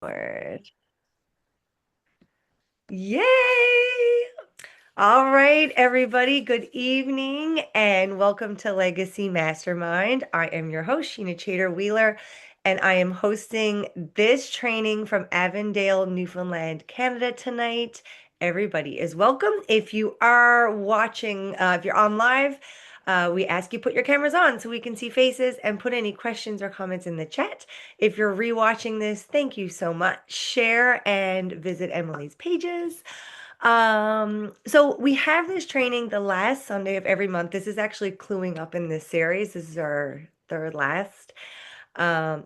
Word. Yay! All right, everybody. Good evening and welcome to Legacy Mastermind. I am your host, Sheena Chater Wheeler, and I am hosting this training from Avondale, Newfoundland, Canada tonight. Everybody is welcome. If you are watching, if you're on live, we ask you put your cameras on so we can see faces and put any questions or comments in the chat. If you're rewatching this, thank you so much. Share and visit Emily's pages. So we have this training the last Sunday of every month. This is actually cluing up in this series. This is our third last.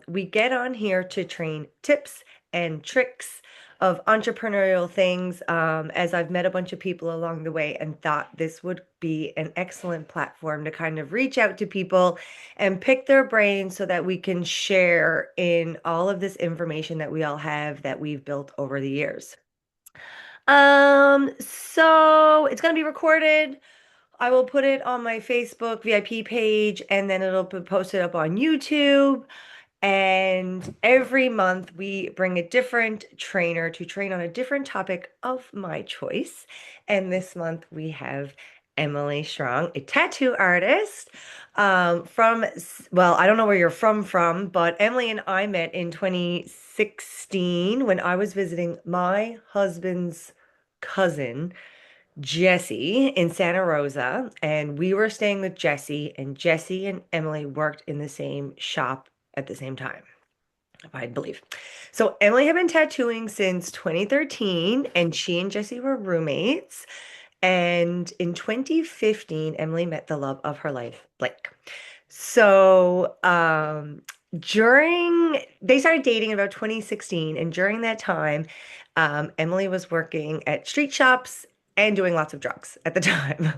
We get on here to train tips and tricks of entrepreneurial things, as I've met a bunch of people along the way and thought this would be an excellent platform to kind of reach out to people and pick their brains so that we can share in all of this information that we all have that we've built over the years. So it's gonna be recorded. I will put it on my Facebook VIP page and then it'll be posted up on YouTube. And every month we bring a different trainer to train on a different topic of my choice. And this month we have Emily Strong, a tattoo artist well, I don't know where you're from, but Emily and I met in 2016 when I was visiting my husband's cousin, Jesse, in Santa Rosa. And we were staying with Jesse, and Jesse and Emily worked in the same shop at the same time, I believe. So Emily had been tattooing since 2013, and she and Jesse were roommates. And in 2015, Emily met the love of her life, Blake. So, they started dating in about 2016, and during that time, Emily was working at street shops and doing lots of drugs at the time.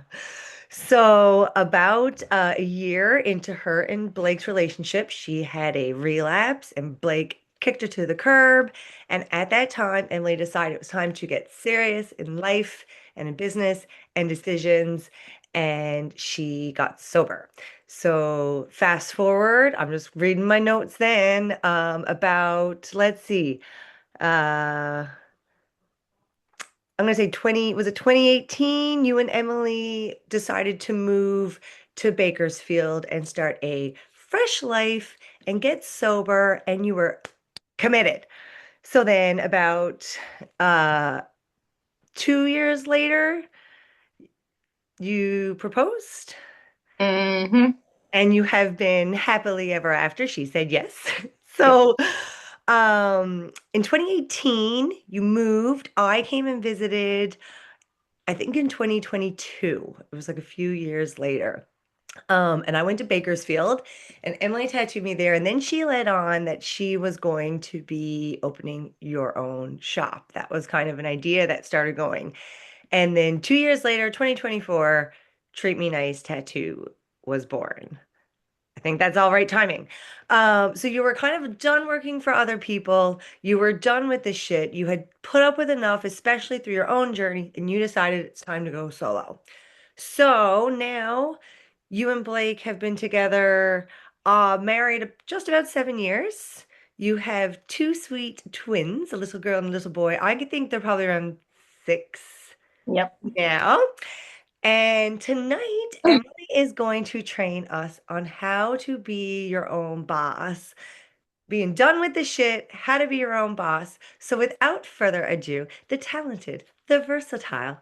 So, about a year into her and Blake's relationship, she had a relapse, and Blake kicked her to the curb. And at that time, Emily decided it was time to get serious in life and in business and decisions, and she got sober. So fast forward, I'm just reading my notes then, about, let's see, uh, I'm gonna say 20, was it 2018? You and Emily decided to move to Bakersfield and start a fresh life and get sober, and you were committed. So then about uh 2 years later, you proposed Hmm. and you have been happily ever after. She said yes. So in 2018, you moved. I came and visited, I think in 2022. It was like a few years later. And I went to Bakersfield and Emily tattooed me there. And then she led on that she was going to be opening your own shop. That was kind of an idea that started going. And then 2 years later, 2024, Treat Me Nice Tattoo was born. I think that's all right timing. So you were kind of done working for other people. You were done with this shit. You had put up with enough, especially through your own journey, and you decided it's time to go solo. So now you and Blake have been together, married just about 7 years. You have two sweet twins, a little girl and a little boy. I think they're probably around 6 Yep. now. And tonight, Emily is going to train us on how to be your own boss, being done with the shit, how to be your own boss. So without further ado, the talented, the versatile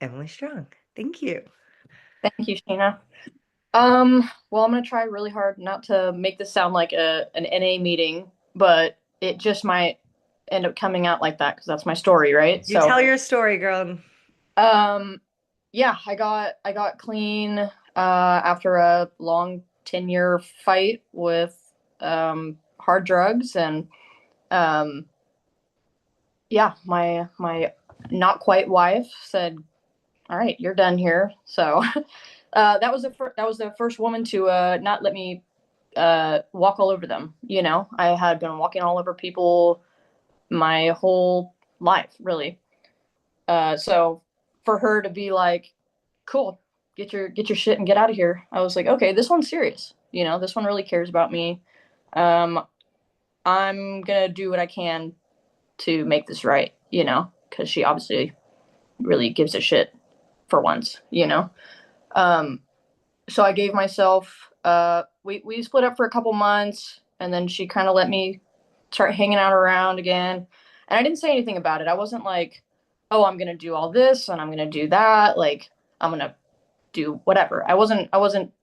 Emily Strong. Thank you. Thank you, Sheena. Well, I'm gonna try really hard not to make this sound like an NA meeting, but it just might end up coming out like that because that's my story, right? You So, tell your story, girl. um, yeah, I got clean after a long 10-year fight with hard drugs and um yeah, my not quite wife said, "All right, you're done here." So, that was the first woman to not let me walk all over them. I had been walking all over people my whole life, really. So for her to be like, "Cool, get your shit and get out of here," I was like, "Okay, this one's serious. This one really cares about me. Um, I'm gonna do what I can to make this right, because she obviously really gives a shit for once, Um, so I gave myself, we split up for a couple months, and then she kind of let me start hanging out around again. And I didn't say anything about it. I wasn't like, oh, I'm going to do all this and I'm going to do that. Like, I'm going to do whatever. I wasn't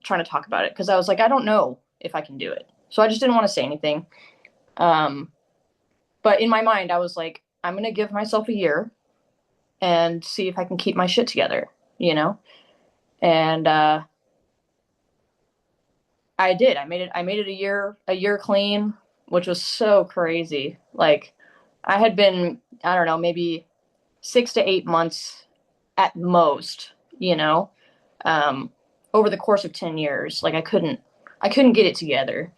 trying to talk about it because I was like, I don't know if I can do it. So I just didn't want to say anything. Um, but in my mind, I was like, I'm going to give myself a year and see if I can keep my shit together, you know? And I did. I made it a year clean, which was so crazy. Like I had been, I don't know, maybe 6 to 8 months at most, you know, um, over the course of 10 years. Like I couldn't get it together.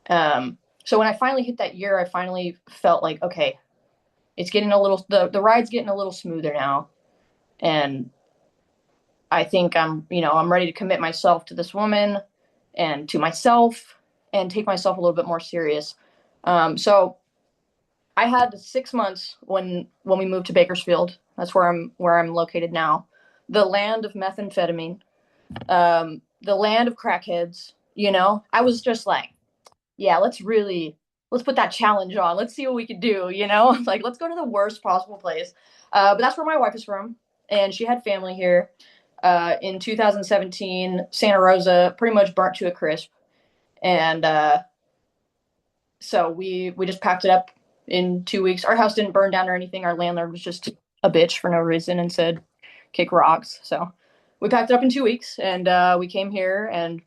So when I finally hit that year, I finally felt like, okay, it's getting a little, the ride's getting a little smoother now. And I think I'm ready to commit myself to this woman and to myself and take myself a little bit more serious. So I had 6 months when we moved to Bakersfield. That's where I'm located now, the land of methamphetamine, the land of crackheads. I was just like, yeah, let's put that challenge on. Let's see what we can do. Like let's go to the worst possible place. But that's where my wife is from, and she had family here. In 2017, Santa Rosa pretty much burnt to a crisp, and so we just packed it up in 2 weeks. Our house didn't burn down or anything. Our landlord was just a bitch for no reason and said kick rocks. So we packed it up in 2 weeks, and we came here and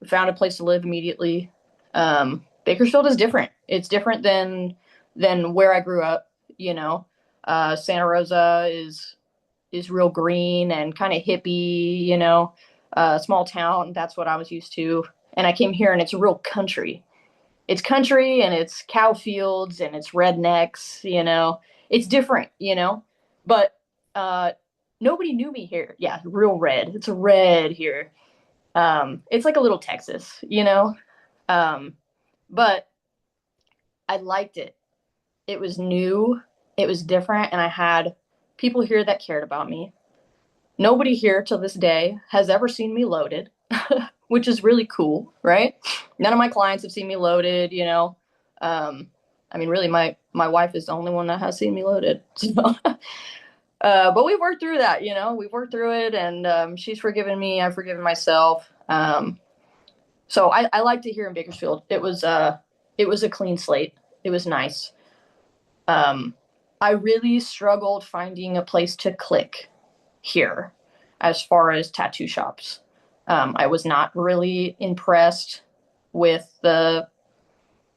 found a place to live immediately. Bakersfield is different. It's different than where I grew up. Santa Rosa is real green and kind of hippie. Small town. That's what I was used to. And I came here and it's real country. It's country and it's cow fields and it's rednecks. It's different. But nobody knew me here. Yeah, real red. It's red here. It's like a little Texas. Um, but I liked it. It was new, it was different, and I had people here that cared about me. Nobody here till this day has ever seen me loaded, which is really cool, right? None of my clients have seen me loaded. Um, I mean, really, my wife is the only one that has seen me loaded. So, but we've worked through that. We've worked through it, and she's forgiven me. I've forgiven myself. So I liked it here in Bakersfield. It was a clean slate. It was nice. Um, I really struggled finding a place to click here as far as tattoo shops. I was not really impressed with the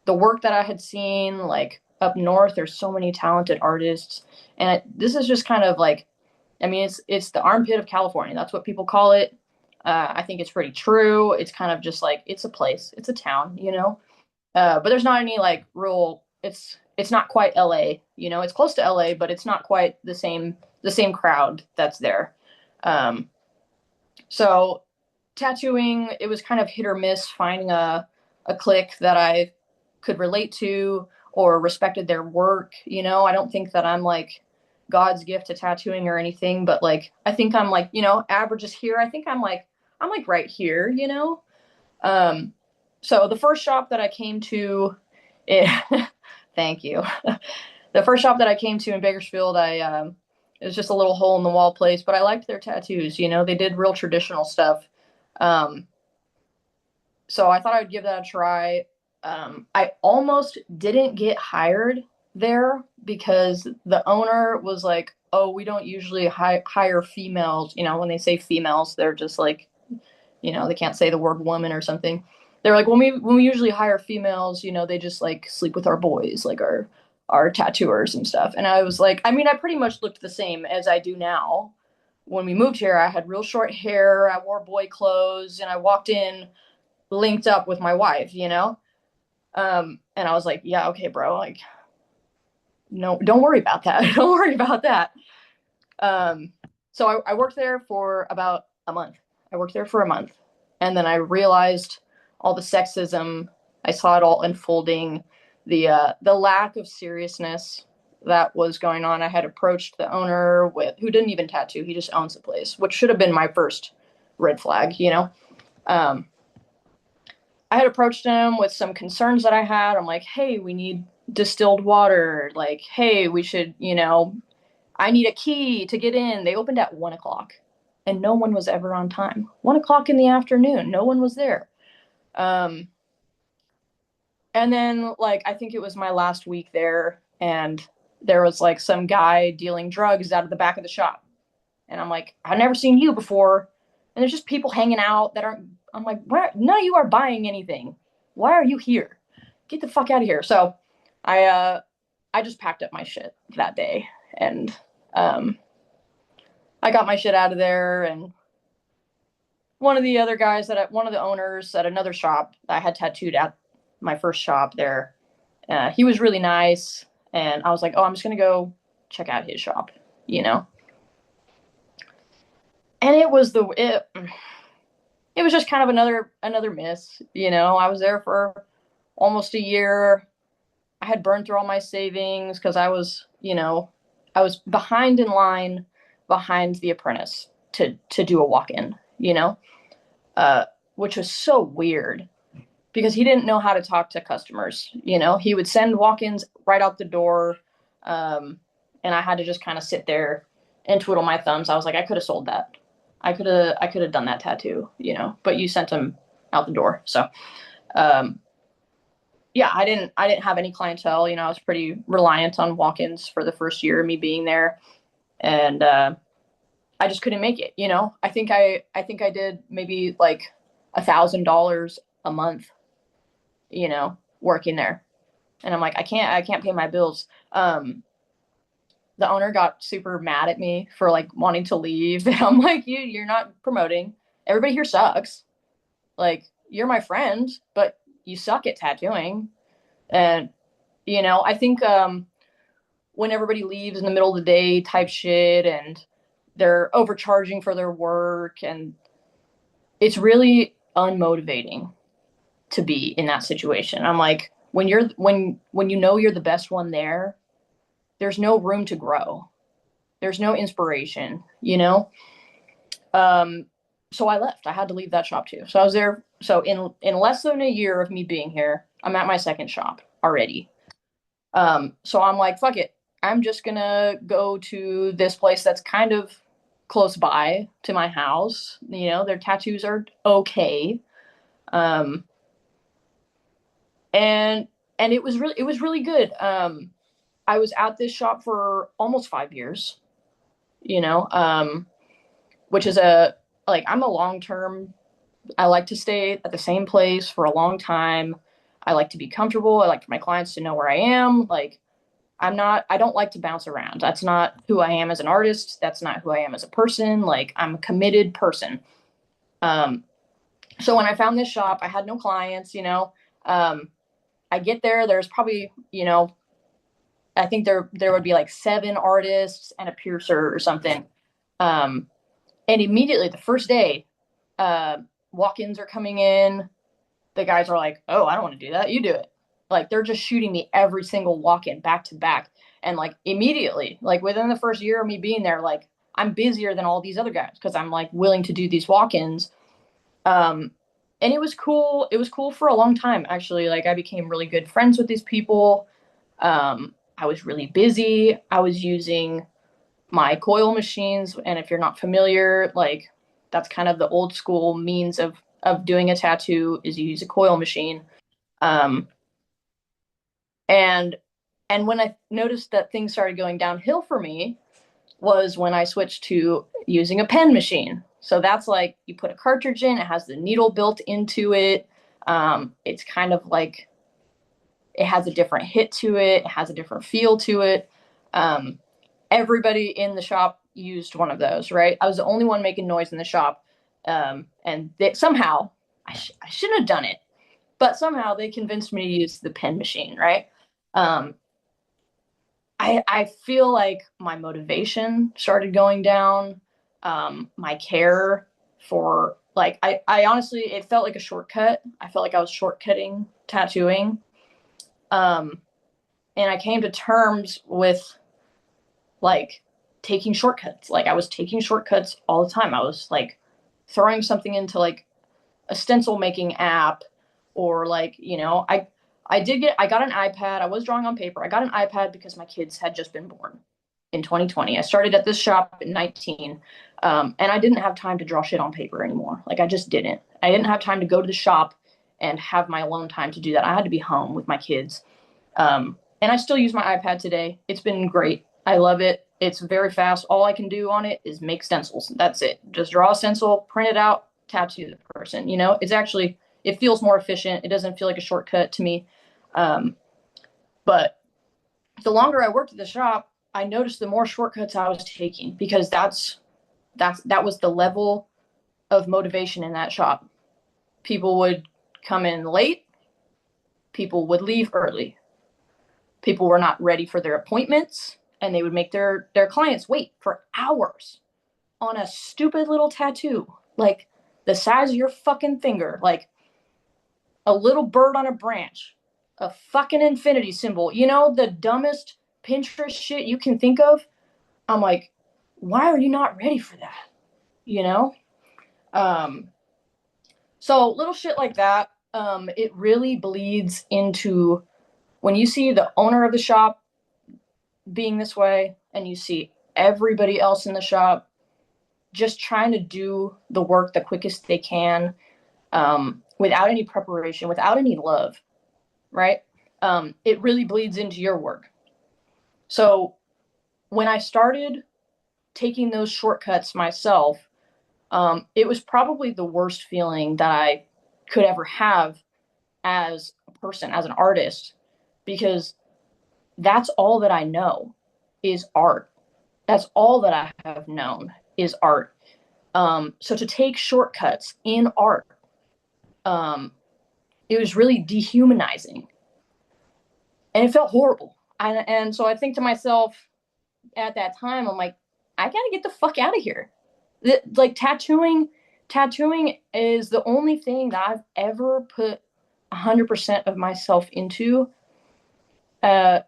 work that I had seen. Like up north, there's so many talented artists, and this is just kind of like, I mean, it's the armpit of California. That's what people call it. I think it's pretty true. It's kind of just like it's a place, it's a town. But there's not any like real. It's not quite LA. It's close to LA, but it's not quite the same crowd that's there. Um, so tattooing, it was kind of hit or miss finding a clique that I could relate to or respected their work. I don't think that I'm like God's gift to tattooing or anything, but like I think I'm like, average is here. I think I'm like right here. Um, so the first shop that I came to, it, thank you. The first shop that I came to in Bakersfield, it was just a little hole in the wall place, but I liked their tattoos. They did real traditional stuff. Um, so I thought I would give that a try. I almost didn't get hired there because the owner was like, "Oh, we don't usually hire females." When they say females, they're just like, they can't say the word woman or something. They're like, when we usually hire females, they just like sleep with our boys, like our tattooers and stuff. And I was like, I mean, I pretty much looked the same as I do now. When we moved here, I had real short hair, I wore boy clothes, and I walked in linked up with my wife. And I was like, yeah, okay, bro, like, no, don't worry about that. Don't worry about that. Um, so I worked there for about a month. I worked there for a month. And then I realized all the sexism. I saw it all unfolding. The lack of seriousness that was going on. I had approached the owner who didn't even tattoo. He just owns the place, which should have been my first red flag, you know. Um, I had approached him with some concerns that I had. I'm like, hey, we need distilled water. Like, hey, we should, I need a key to get in. They opened at 1 o'clock and no one was ever on time. 1 o'clock in the afternoon, no one was there. Um, and then, like, I think it was my last week there, and there was like some guy dealing drugs out of the back of the shop. And I'm like, I've never seen you before. And there's just people hanging out that aren't, I'm like, where? None of you are buying anything. Why are you here? Get the fuck out of here. So I just packed up my shit that day, and um, I got my shit out of there. And one of the owners at another shop that I had tattooed at my first shop there, he was really nice. And I was like, oh, I'm just going to go check out his shop, you know? And it was just kind of another miss, you know? I was there for almost a year. I had burned through all my savings because I was behind in line behind the apprentice to do a walk-in, uh, which was so weird because he didn't know how to talk to customers. He would send walk-ins right out the door, and I had to just kind of sit there and twiddle my thumbs. I was like, I could have sold that. I could have done that tattoo, but you sent him out the door. So, um, yeah, I didn't have any clientele. I was pretty reliant on walk-ins for the first year of me being there, and I just couldn't make it. I think I did maybe like $1,000 a month, working there, and I'm like, I can't pay my bills. The owner got super mad at me for like wanting to leave, and I'm like, you're not promoting. Everybody here sucks. Like, you're my friend, but you suck at tattooing. And I think when everybody leaves in the middle of the day type shit, and they're overcharging for their work, and it's really unmotivating to be in that situation. I'm like, when you're the best one there, there's no room to grow. There's no inspiration. Um, so I left. I had to leave that shop too. So I was there. So in less than a year of me being here, I'm at my second shop already. So I'm like, fuck it. I'm just gonna go to this place that's kind of close by to my house. Their tattoos are okay. Um, and it was really good. I was at this shop for almost 5 years, you know, um, which is I'm a long term. I like to stay at the same place for a long time. I like to be comfortable. I like for my clients to know where I am. Like, I don't like to bounce around. That's not who I am as an artist. That's not who I am as a person. Like, I'm a committed person. Um, so when I found this shop, I had no clients. Um, I get there, there's probably, I think there would be like 7 artists and a piercer or something. Um, and immediately the first day, uh, walk-ins are coming in. The guys are like, "Oh, I don't want to do that. You do it." Like, they're just shooting me every single walk-in back to back, and like immediately, like within the first year of me being there, like, I'm busier than all these other guys because I'm like willing to do these walk-ins. Um, and it was cool. It was cool for a long time, actually. Like, I became really good friends with these people. I was really busy. I was using my coil machines, and if you're not familiar, like, that's kind of the old school means of doing a tattoo is you use a coil machine. Um, and and when I noticed that things started going downhill for me was when I switched to using a pen machine. So that's like, you put a cartridge in, it has the needle built into it. It's kind of like, it has a different hit to it, it has a different feel to it. Um, Everybody in the shop used one of those, right? I was the only one making noise in the shop. And somehow, I shouldn't have done it, but somehow they convinced me to use the pen machine, right? Um, I feel like my motivation started going down. My care for, like, I honestly, it felt like a shortcut. I felt like I was shortcutting tattooing. Um, and I came to terms with like taking shortcuts. Like I was taking shortcuts all the time. I was like throwing something into like a stencil making app, or like, I got an iPad. I was drawing on paper. I got an iPad because my kids had just been born in 2020. I started at this shop at 19. And I didn't have time to draw shit on paper anymore. Like I just didn't. I didn't have time to go to the shop and have my alone time to do that. I had to be home with my kids. And I still use my iPad today. It's been great. I love it. It's very fast. All I can do on it is make stencils. That's it. Just draw a stencil, print it out, tattoo the person. It's actually, it feels more efficient. It doesn't feel like a shortcut to me. Um, but the longer I worked at the shop, I noticed the more shortcuts I was taking, because that was the level of motivation in that shop. People would come in late. People would leave early. People were not ready for their appointments, and they would make their clients wait for hours on a stupid little tattoo, like the size of your fucking finger, like a little bird on a branch, a fucking infinity symbol, the dumbest Pinterest shit you can think of. I'm like, why are you not ready for that? You know? Um, so little shit like that, it really bleeds into when you see the owner of the shop being this way, and you see everybody else in the shop just trying to do the work the quickest they can, without any preparation, without any love, right? It really bleeds into your work. So when I started taking those shortcuts myself, it was probably the worst feeling that I could ever have as a person, as an artist, because that's all that I know is art. That's all that I have known is art. So to take shortcuts in art, um, it was really dehumanizing, and it felt horrible. And so I think to myself at that time, I'm like, I gotta get the fuck out of here. Like tattooing is the only thing that I've ever put 100% of myself into. Uh,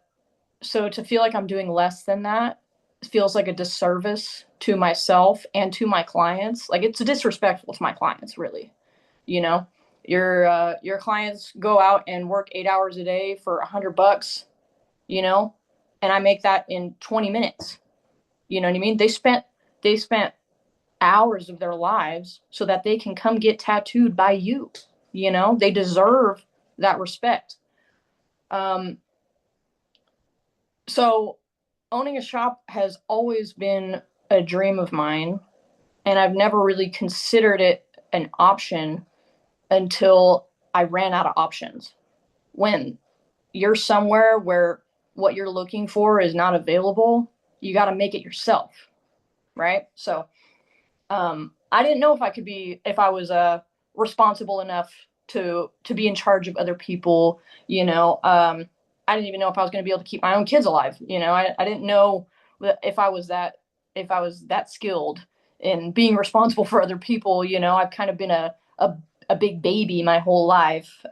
so to feel like I'm doing less than that feels like a disservice to myself and to my clients. Like it's disrespectful to my clients, really. You know, your clients go out and work 8 hours a day for $100, you know, and I make that in 20 minutes. You know what I mean? They spent hours of their lives so that they can come get tattooed by you. They deserve that respect. Um, so owning a shop has always been a dream of mine, and I've never really considered it an option until I ran out of options. When you're somewhere where what you're looking for is not available, you got to make it yourself, right? So I didn't know if I was responsible enough to be in charge of other people. I didn't even know if I was going to be able to keep my own kids alive. I didn't know if I was that skilled in being responsible for other people. I've kind of been a big baby my whole life.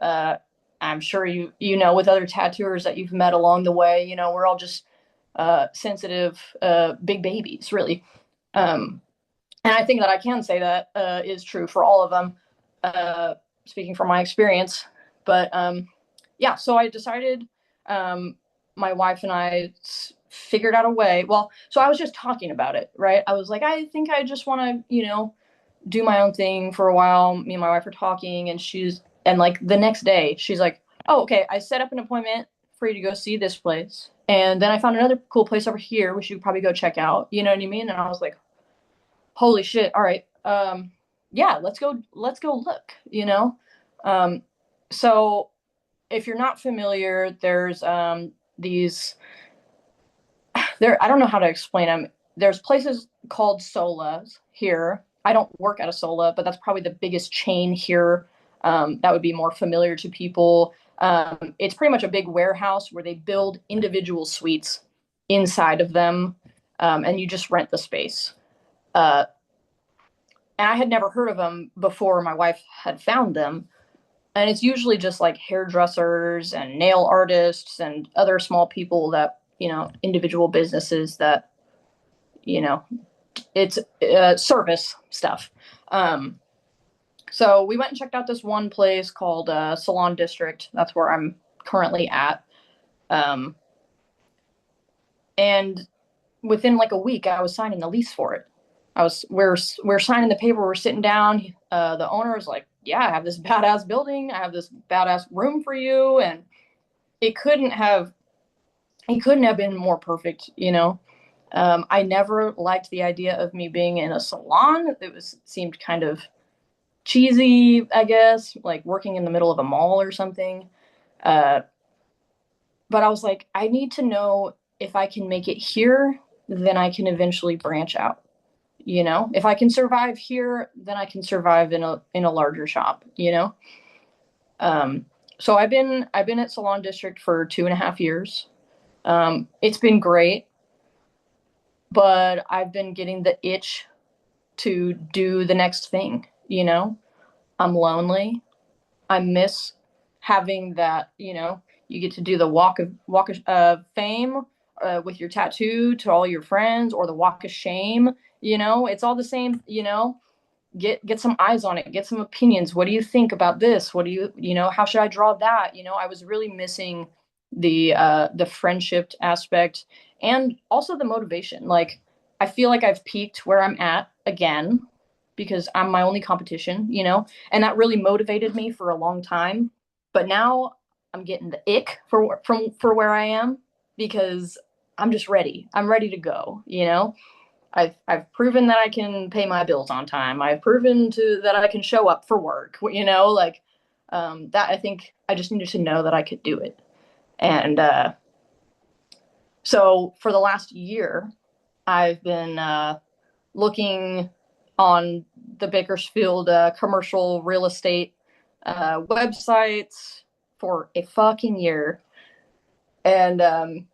I'm sure with other tattooers that you've met along the way, we're all just sensitive big babies, really. Um, and I think that I can say that is true for all of them, uh, speaking from my experience. But yeah, so I decided, um, my wife and I figured out a way. Well, so I was just talking about it, right? I was like, I think I just want to, do my own thing for a while. Me and my wife were talking, and like the next day, she's like, oh, okay, I set up an appointment for you to go see this place. And then I found another cool place over here, which you probably go check out. You know what I mean? And I was like, holy shit, all right, yeah, let's go look. um so if you're not familiar, there's these there I don't know how to explain them. There's places called solas here. I don't work at a sola, but that's probably the biggest chain here. That would be more familiar to people. It's pretty much a big warehouse where they build individual suites inside of them, and you just rent the space. uh, and I had never heard of them before my wife had found them. And it's usually just like hairdressers and nail artists and other small people that, individual businesses that, you know, it's service stuff. Um, so we went and checked out this one place called Salon District. That's where I'm currently at. Um, and within like a week, I was signing the lease for it. We're signing the paper. We're sitting down. The owner was like, "Yeah, I have this badass building. I have this badass room for you," and it couldn't have it couldn't have been more perfect. I never liked the idea of me being in a salon. Seemed kind of cheesy, I guess, like working in the middle of a mall or something. Uh, but I was like, I need to know if I can make it here, then I can eventually branch out. If I can survive here, then I can survive in a larger shop. Um, so I've been at Salon District for 2.5 years. It's been great, but I've been getting the itch to do the next thing. I'm lonely. I miss having that. You get to do the walk of fame with your tattoo to all your friends, or the walk of shame. It's all the same. Get some eyes on it. Get some opinions. What do you think about this? What do How should I draw that? I was really missing the friendship aspect, and also the motivation. Like, I feel like I've peaked where I'm at again because I'm my only competition, and that really motivated me for a long time. But now I'm getting the ick for where I am, because I'm just ready. I'm ready to go. I've proven that I can pay my bills on time. I've proven that I can show up for work. Like, that. I think I just needed to know that I could do it. And so for the last year, I've been looking on the Bakersfield commercial real estate websites for a fucking year, and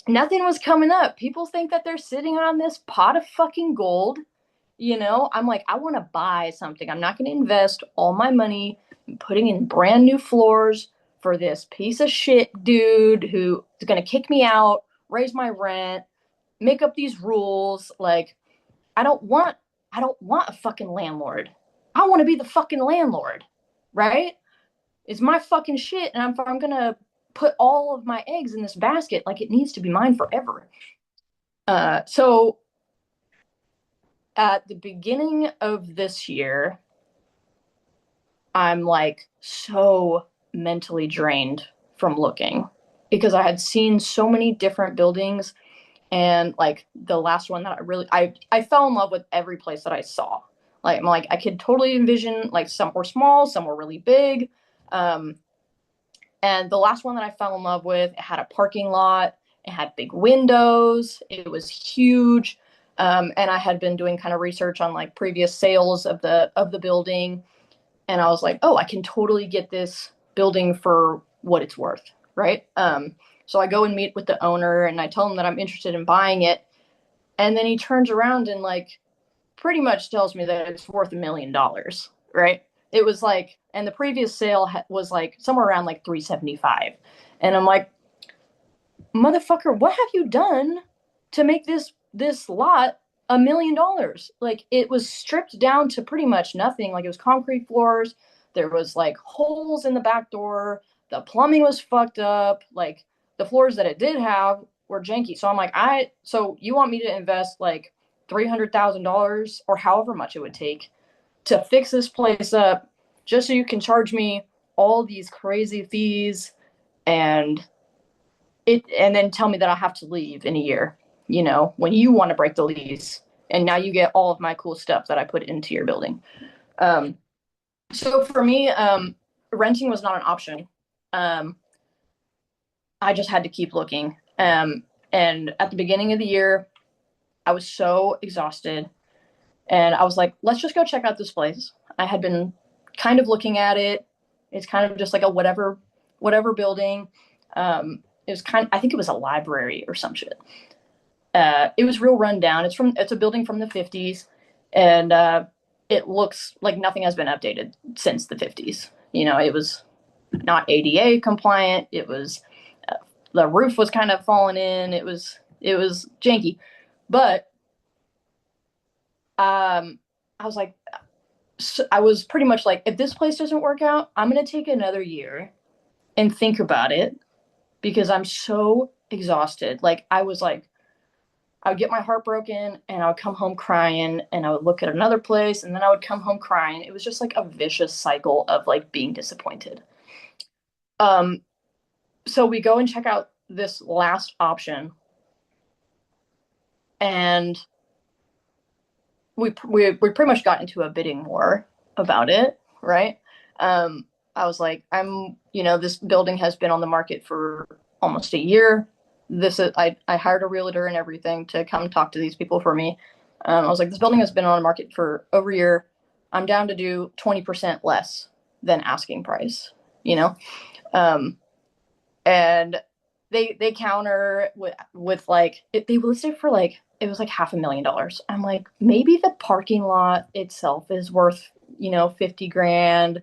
nothing was coming up. People think that they're sitting on this pot of fucking gold. I'm like, I want to buy something. I'm not going to invest all my money in putting in brand new floors for this piece of shit dude who is going to kick me out, raise my rent, make up these rules. Like, I don't want I don't want a fucking landlord. I want to be the fucking landlord, right? It's my fucking shit, and I'm going to put all of my eggs in this basket, like it needs to be mine forever. So at the beginning of this year, I'm like so mentally drained from looking, because I had seen so many different buildings, and like the last one that I fell in love with every place that I saw. Like, I'm like, I could totally envision, like, some were small, some were really big. Um, and the last one that I fell in love with, it had a parking lot, it had big windows, it was huge. And I had been doing kind of research on like previous sales of the building, and I was like, oh, I can totally get this building for what it's worth, right? So I go and meet with the owner, and I tell him that I'm interested in buying it, and then he turns around and like pretty much tells me that it's worth $1 million, right? It was like, and the previous sale was like somewhere around like 375, and I'm like, motherfucker, what have you done to make this lot $1 million? Like, it was stripped down to pretty much nothing. Like, it was concrete floors. There was like holes in the back door. The plumbing was fucked up. Like, the floors that it did have were janky. So I'm like, so you want me to invest like $300,000 or however much it would take to fix this place up, just so you can charge me all these crazy fees, and and then tell me that I have to leave in a year, when you want to break the lease, and now you get all of my cool stuff that I put into your building. Um, so for me, renting was not an option. Um, I just had to keep looking. And at the beginning of the year, I was so exhausted, and I was like, let's just go check out this place. I had been kind of looking at it. It's kind of just like a whatever building. It was I think it was a library or some shit. It was real rundown. It's a building from the 50s, and it looks like nothing has been updated since the 50s. It was not ADA compliant. It was the roof was kind of falling in. It was janky, but I was like, so I was pretty much like, if this place doesn't work out, I'm gonna take another year and think about it because I'm so exhausted. Like I was like, I would get my heart broken and I would come home crying and I would look at another place and then I would come home crying. It was just like a vicious cycle of like being disappointed. Um, so we go and check out this last option and we pretty much got into a bidding war about it, right? I was like, this building has been on the market for almost a year. I hired a realtor and everything to come talk to these people for me. I was like, this building has been on the market for over a year. I'm down to do 20% less than asking price, you know? Um, and they counter with like they listed for like it was like $500,000. I'm like, maybe the parking lot itself is worth 50 grand,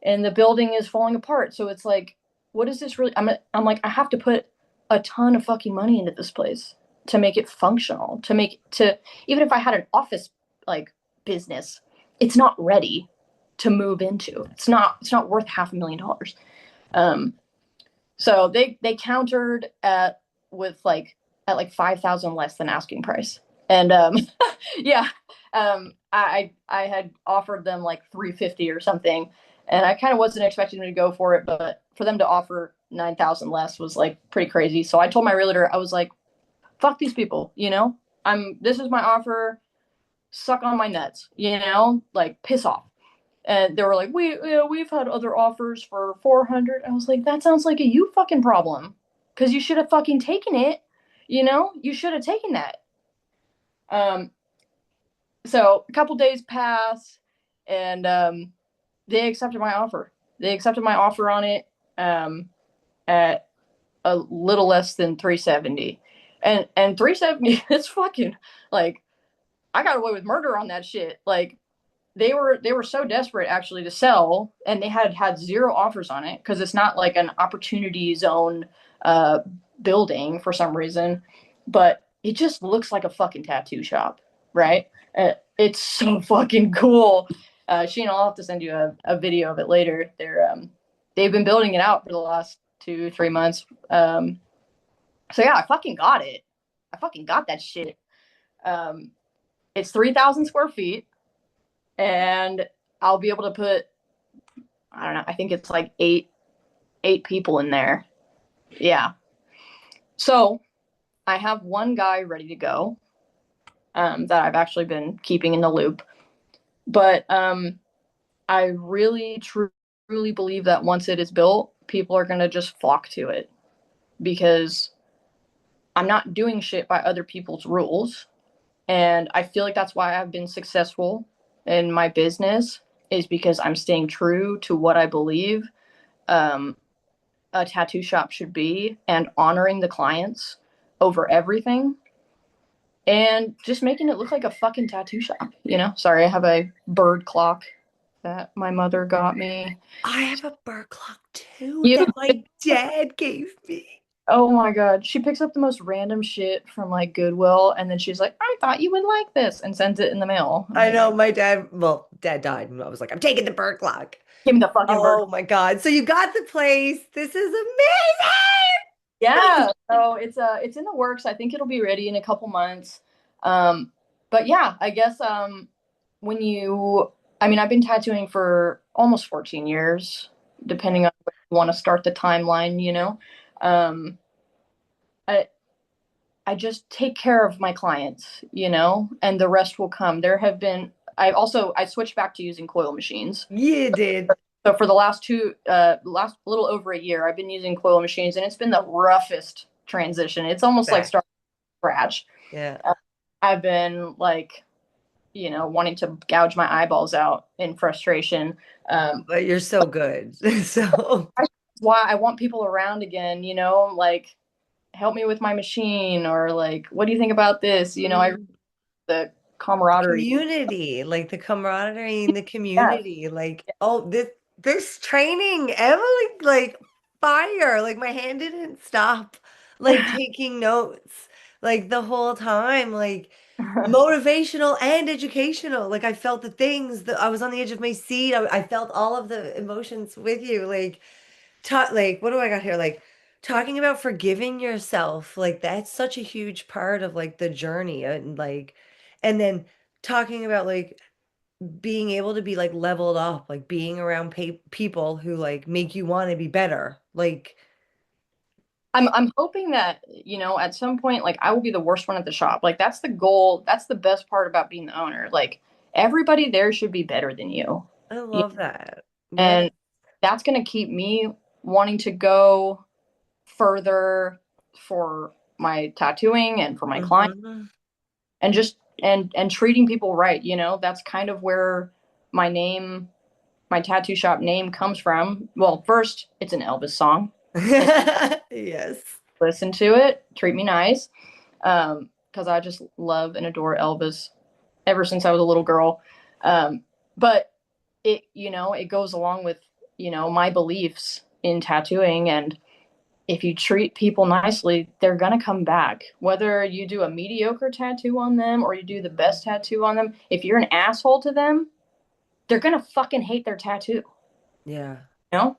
and the building is falling apart. So it's like, what is this really? I'm like, I have to put a ton of fucking money into this place to make it functional. To even if I had an office like business, it's not ready to move into. It's not worth $500,000. Um, so they countered at like 5,000 less than asking price, and yeah, I had offered them like 350 or something, and I kind of wasn't expecting them to go for it, but for them to offer 9,000 less was like pretty crazy. So I told my realtor, I was like, "Fuck these people," This is my offer. Suck on my nuts, like piss off. And they were like, we've had other offers for 400. I was like, that sounds like a you fucking problem. Because you should have fucking taken it. You should have taken that. Um, so a couple days pass, and they accepted my offer. They accepted my offer on it at a little less than 370. And 370 is fucking like I got away with murder on that shit. Like they were so desperate actually to sell, and they had zero offers on it because it's not like an opportunity zone uh, building for some reason, but it just looks like a fucking tattoo shop, right? It's so fucking cool. Sheena, I'll have to send you a video of it later. They've been building it out for the last 2 3 months. So yeah, I fucking got it. I fucking got that shit. Um, it's 3,000 square feet, and I'll be able to put, I don't know, I think it's like eight people in there. Yeah. So I have one guy ready to go, that I've actually been keeping in the loop. But I really truly believe that once it is built, people are going to just flock to it because I'm not doing shit by other people's rules. And I feel like that's why I've been successful in my business, is because I'm staying true to what I believe um, a tattoo shop should be, and honoring the clients over everything, and just making it look like a fucking tattoo shop. Sorry, I have a bird clock that my mother got me. I have a bird clock too You that my dad gave me. Oh my god, she picks up the most random shit from like Goodwill, and then she's like, I thought you would like this, and sends it in the mail. I'm I like, know my dad, well, dad died, and I was like, I'm taking the bird clock. give me the fucking bird. Oh my God. So you got the place. This is amazing. Yeah, so it's in the works. I think it'll be ready in a couple months. But yeah, I guess when you I mean, I've been tattooing for almost 14 years, depending on where you want to start the timeline. Um, I I just take care of my clients, and the rest will come. I switched back to using coil machines. You did. So for the last little over a year, I've been using coil machines, and it's been the roughest transition. It's almost like Back. starting from scratch. Yeah. I've been like, wanting to gouge my eyeballs out in frustration. But you're so good. So That's why I want people around again, like help me with my machine, or like, what do you think about this? mm, The camaraderie. community, like the camaraderie in the Yeah. community, like, oh, this. this training, Emily, like fire. Like my hand didn't stop, like taking notes, like the whole time, like motivational and educational. Like I felt the things that I was on the edge of my seat. I felt all of the emotions with you. Like what do I got here? Like talking about forgiving yourself. Like that's such a huge part of like the journey and then talking about like being able to be like leveled up, like being around people who like make you want to be better. Like, I'm hoping that, at some point, like I will be the worst one at the shop. Like that's the goal. That's the best part about being the owner. Like everybody there should be better than you. I You- love that. Yeah. And that's going to keep me wanting to go further for my tattooing and for my client Hmm. and just and treating people right, That's kind of where my name, my tattoo shop name comes from. Well, first, it's an Elvis song. And Yes. listen to it, treat me nice. Because I just love and adore Elvis ever since I was a little girl. But it goes along with, my beliefs in tattooing. And if you treat people nicely, they're going to come back. Whether you do a mediocre tattoo on them or you do the best tattoo on them, if you're an asshole to them, they're going to fucking hate their tattoo. Yeah. You know?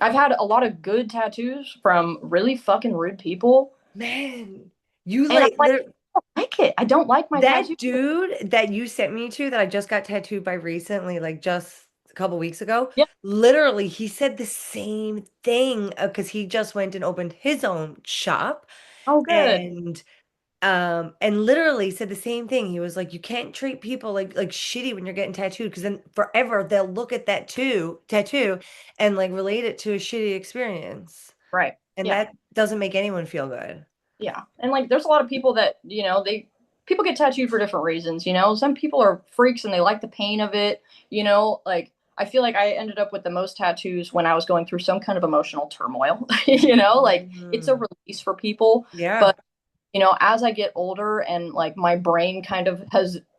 I've had a lot of good tattoos from really fucking rude people. Man, you And I'm like like, I don't like it. I don't like my tattoo. that dude that you sent me to that I just got tattooed by recently, like just a couple weeks ago. Yeah. Literally, he said the same thing because he just went and opened his own shop. Oh, good. And literally said the same thing. He was like, you can't treat people like shitty when you're getting tattooed because then forever they'll look at that tattoo and like relate it to a shitty experience. Right. And Yeah. that doesn't make anyone feel good. Yeah. And like there's a lot of people that, people get tattooed for different reasons, Some people are freaks and they like the pain of it, like I feel like I ended up with the most tattoos when I was going through some kind of emotional turmoil, like it's a Mhm. release for people. Yeah. But, as I get older and like my brain kind of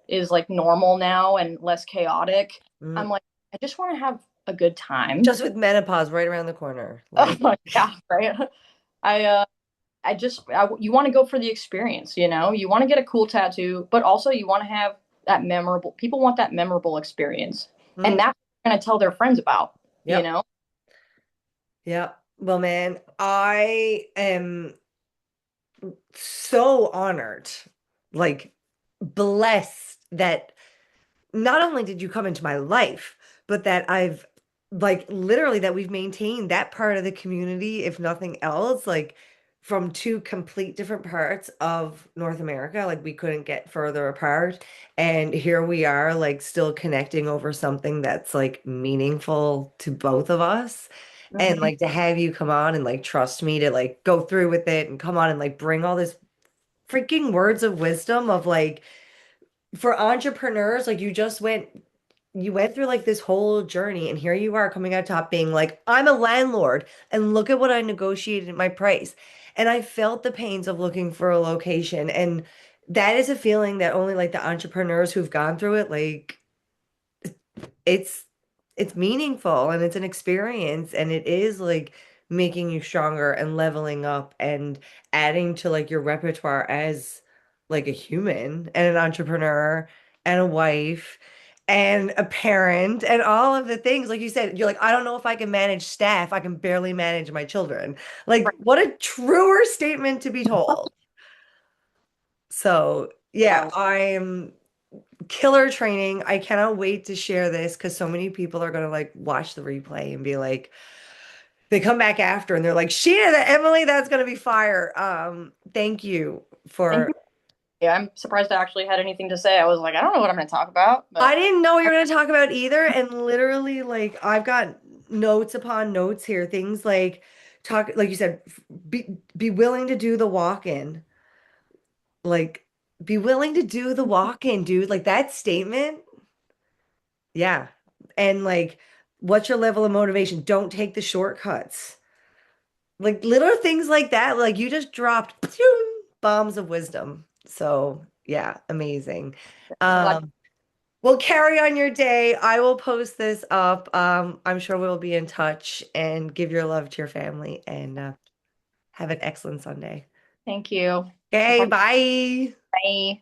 is like normal now and less chaotic, Mm. I'm like, I just want to have a good time. Just with menopause right around the corner. Oh Like, my God, right? I you want to go for the experience, You want to get a cool tattoo, but also you want to have that memorable. People want that memorable experience, and mm, that's what they're gonna tell their friends about, you yep. know. Yep. Well, man, I am so honored, like blessed that not only did you come into my life, but that I've like literally that we've maintained that part of the community, if nothing else, like from two complete different parts of North America. Like we couldn't get further apart. And here we are, like still connecting over something that's like meaningful to both of us. And Mhm. like to have you come on and like trust me to like go through with it and come on and like bring all this freaking words of wisdom of like for entrepreneurs, like you went through like this whole journey and here you are coming out top being like, I'm a landlord and look at what I negotiated my price. And I felt the pains of looking for a location. And that is a feeling that only like the entrepreneurs who've gone through it, like it's it's meaningful and it's an experience and it is like making you stronger and leveling up and adding to like your repertoire as like a human and an entrepreneur and a wife and a parent and all of the things like you said you're like I don't know if I can manage staff, I can barely manage my children. Like Right. what a truer statement to be told. So yeah, Well, I'm killer training. I cannot wait to share this because so many people are gonna like watch the replay and be like, they come back after and they're like, Sheena, that Emily, that's gonna be fire. Thank you thank for. you. Yeah, I'm surprised I actually had anything to say. I was like, I don't know what I'm going to talk about, I but didn't know what you were gonna talk about either, and literally, like, I've got notes upon notes here. Things like talk, like you said, be willing to do the walk-in. Like, be willing to do the walk-in, dude. Like that statement. Yeah. And like, what's your level of motivation? Don't take the shortcuts. Like little things like that. Like you just dropped bombs of wisdom. So yeah, amazing. I'm glad. Um, Well, carry on your day. I will post this up. I'm sure we'll be in touch and give your love to your family and have an excellent Sunday. Thank you. We'll Okay, talk. bye. Bye.